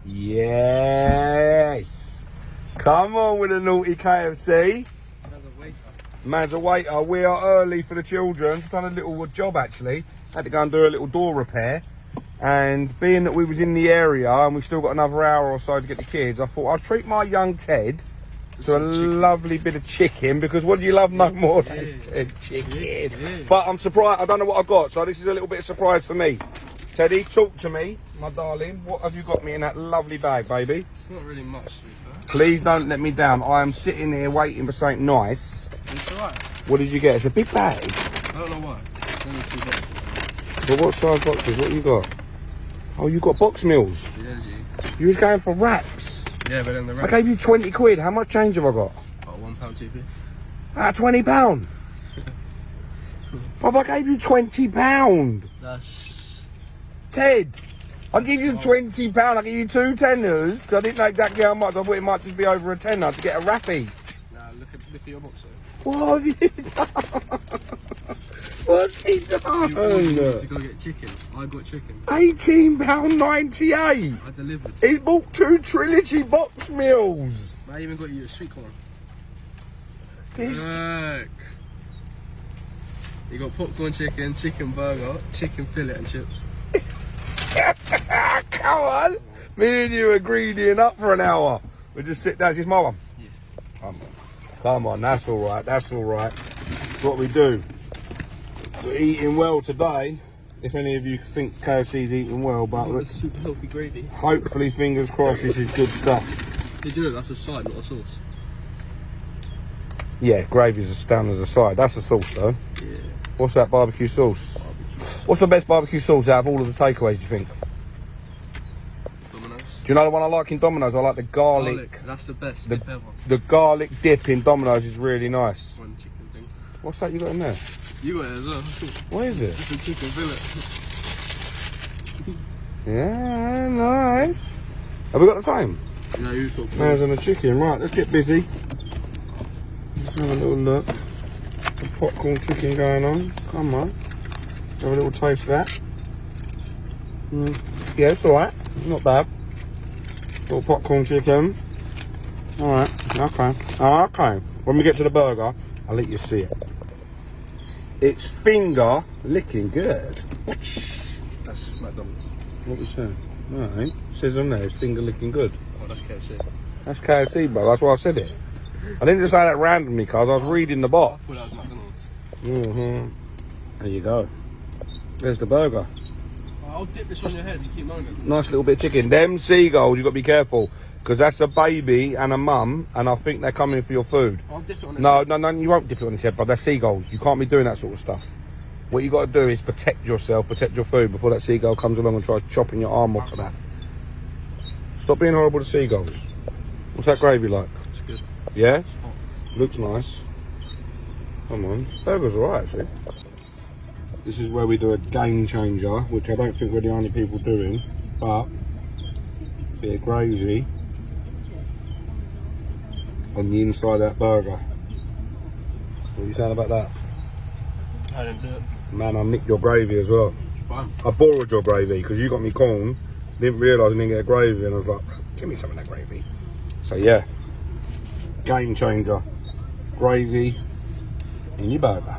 Yes. Come on with a naughty KFC. Man's a waiter. Man's a waiter. We are early for the children. Just done a little job actually. Had to go and do a little door repair. And being that we was in the area and we've still got another hour or so to get the kids, I thought I'll treat my young Ted to a lovely bit of chicken, because what do you love no more than chicken? Yeah. But I'm surprised, I don't know what I got, so this is a little bit of surprise for me. Teddy, talk to me, my darling. What have you got me in that lovely bag, baby? It's not really much, to be fair. Please don't let me down. I am sitting here waiting for something nice. It's alright. What did you get? It's a big bag. I don't know why. It's only 2 boxes. But what size boxes? What you got? Oh, you got box meals. Yeah, G. You was going for wraps. Yeah, but then the wrap. I gave you 20 quid. How much change have I got? Oh, £1 2p. £20. Bob, I gave you £20. That's... Ted, I give you £20. I give you 2 tenners because I didn't know exactly how much. I thought it might just be over a tenner to get a wrappy. Nah, look at your box, though. What have you done? What's he done? You need to go get chicken. I got chicken. £18.98. I delivered. He bought 2 trilogy box meals. I even got you a sweet corn. This... Look. You got popcorn chicken, chicken burger, chicken fillet and chips. Come on. Me and you are greedy and up for an hour. We just sit down. Is this my one? Yeah. Come on. That's all right. That's all right. That's what we do. We're eating well today. If any of you think KFC's eating well, but it's super healthy gravy. Hopefully, fingers crossed, this is good stuff. Did you know that's a side, not a sauce? Yeah, gravy's down as a side. That's a sauce, though. Yeah. What's that barbecue sauce? What's the best barbecue sauce out of all of the takeaways, do you think? Domino's. Do you know the one I like in Domino's? I like the garlic. That's the best dip ever. The garlic dip in Domino's is really nice. One chicken thing. What's that you got in there? You got it as well. What is it? It's a chicken fillet. Yeah, nice. Have we got the same? No, you've got Man's on the chicken. Right, let's get busy. Let's have a little look. Some popcorn chicken going on. Come on. Have a little taste of that. Yeah, it's alright. Not bad. Little popcorn chicken. Alright, okay. Okay. When we get to the burger, I'll let you see it. It's finger licking good. That's McDonald's. What was that? No, it ain't. It says on there, it's finger licking good. Oh, that's KFC. That's KFC, bro. That's why I said it. I didn't just say that randomly, cuz I was reading the I box. thought that was McDonald's. There you go. There's the burger. Oh, I'll dip this on your head, you keep moaning. Nice little bit of chicken. Them seagulls, you got to be careful. Because that's a baby and a mum, and I think they're coming for your food. I'll dip it on his No, head. no, you won't dip it on his head, but they're seagulls. You can't be doing that sort of stuff. What you got to do is protect yourself, protect your food before that seagull comes along and tries chopping your arm off for that. Stop being horrible to seagulls. What's that gravy like? It's good. Yeah? It's hot. Looks nice. Come on. Burger's alright, actually. This is where we do a game changer, which I don't think we're the only people doing, but bit of gravy on the inside of that burger. What are you saying about that? I didn't do it. Man, I nicked your gravy as well. Fine. I borrowed your gravy because you got me corn. Didn't realise I didn't get gravy, and I was like, give me some of that gravy. So yeah, game changer. Gravy in your burger.